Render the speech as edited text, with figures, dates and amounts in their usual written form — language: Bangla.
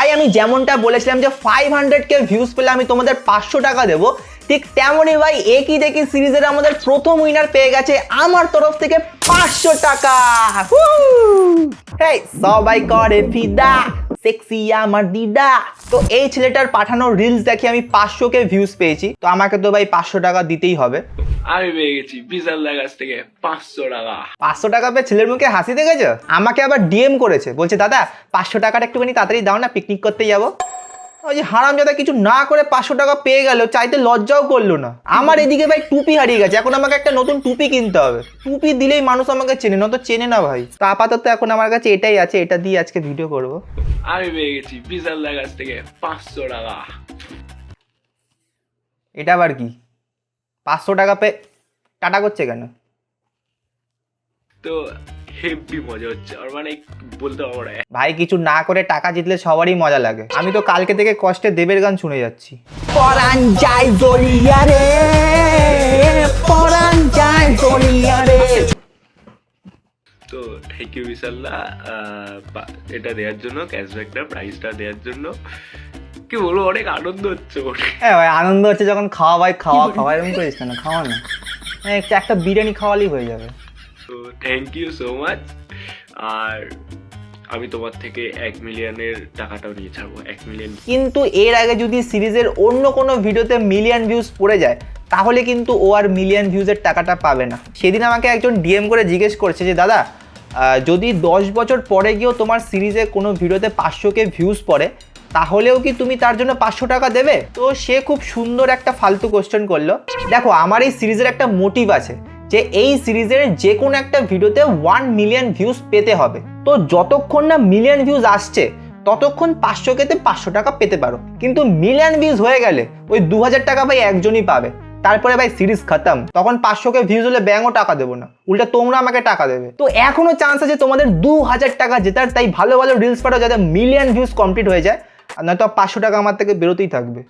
ভাই আমি যেমনটা বলেছিলাম যে 500k ভিউজ পেলে আমি তোমাদের 500 টাকা দেবো, ঠিক তেমনই ভাই একই দেখি সিরিজের আমাদের প্রথম উইনার পেয়ে গেছে আমার তরফ থেকে 500 টাকা। হেই সবাই করে ফিদা, সেক্সি আমার দিদা। তো এই ছেলেটার পাঠানো রিলস দেখে আমি 500k ভিউজ পেয়েছি, তো আমাকে তো ভাই 500 টাকা দিতেই হবে। আমি পেয়ে গেছি বিশালদার কাছ থেকে 500 টাকা। 500 টাকা পেয়ে ছেলের মুখে হাসি দেখেছো? আমাকে আবার ডিএম করেছে, বলছে দাদা 500 টাকাটা একটুখানি তাড়াতাড়ি দাও না, পিকনিক করতে যাবো। ওই যে হারামজাদা কিছু না করে 500 টাকা পেয়ে গেল, চাইতে লজ্জাও করলো না। আমার এদিকে ভাই টুপি হারিয়ে গেছে, এখন আমাকে একটা নতুন টুপি কিনতে হবে। টুপি দিলেই মানুষ আমাকে চেনে, না তো চেনে না ভাই। তো আপাতত এখন আমার কাছে এটাই আছে, এটা দিয়ে আজকে ভিডিও করব। আমি পেয়ে গেছি বিশালদার কাছ থেকে 500 টাকা। এটা আবার কি? 500 টাকা পেয়ে টাটা করছে কেন? তো হেভি মজা হচ্ছে, আর মানে বলতে পারবো না। ভাই কিছু না করে টাকা জিতলে সবারই মজা লাগে। আমি তো কালকে থেকে কষ্টে দেবের গান শুনে যাচ্ছি। পরান যায় জলিয়া রে, পরান যায় জলিয়া রে। তো থ্যাংক ইউ বিশালদা এটা দেওয়ার জন্য, ক্যাশব্যাকটা প্রাইসটা দেওয়ার জন্য। কি বলবো, অনেক আনন্দ হচ্ছে। হ্যাঁ ভাই আনন্দ হচ্ছে যখন খাওয়া ভাই, খাওয়া এরকম করিস না, খাওয়া না, একটা বিরিয়ানি খাওয়ালেই হয়ে যাবে। তো থ্যাংক ইউ সো মাচ। আর আমি তোমার থেকে 1 মিলিয়নের টাকাটাও নিয়ে ছাড়বো, 1 মিলিয়ন। কিন্তু এর আগে যদি সিরিজের অন্য কোনো ভিডিওতে মিলিয়ন ভিউজ পড়ে যায়, তাহলে কিন্তু ও আর মিলিয়ন ভিউজের টাকাটা পাবে না। সেদিন আমাকে একজন ডিএম করে জিজ্ঞেস করছে যে দাদা যদি 10 বছর পরে গিয়েও তোমার সিরিজে কোনো ভিডিওতে 500k ভিউজ পড়ে, তাহলেও কি তুমি তার জন্য 500 টাকা দেবে? তো সে খুব সুন্দর একটা ফালতু কোশ্চেন করলো। দেখো আমার এই সিরিজের একটা মোটিভ আছে যে এই সিরিজের যে কোনো একটা ভিডিওতে 1 মিলিয়ন ভিউজ পেতে হবে। তো যতক্ষণ না মিলিয়ন ভিউজ আসছে ততক্ষণ 500kতে 500 টাকা পেতে পারো, কিন্তু মিলিয়ন ভিউজ হয়ে গেলে ওই 2000 টাকা ভাই একজনই পাবে। তারপরে ভাই সিরিজ খতম, তখন 500k ভিউজ হলে ব্যাঙও টাকা দেবো না, উল্টা তোমরা আমাকে টাকা দেবে। তো এখনো চান্স আছে তোমাদের 2000 টাকা জেতার, তাই ভালো ভালো রিলস পাঠাও যাতে মিলিয়ন ভিউজ কমপ্লিট হয়ে যায়, আর নয়তো 500 টাকা আমার থেকে বেরোতেই থাকবে।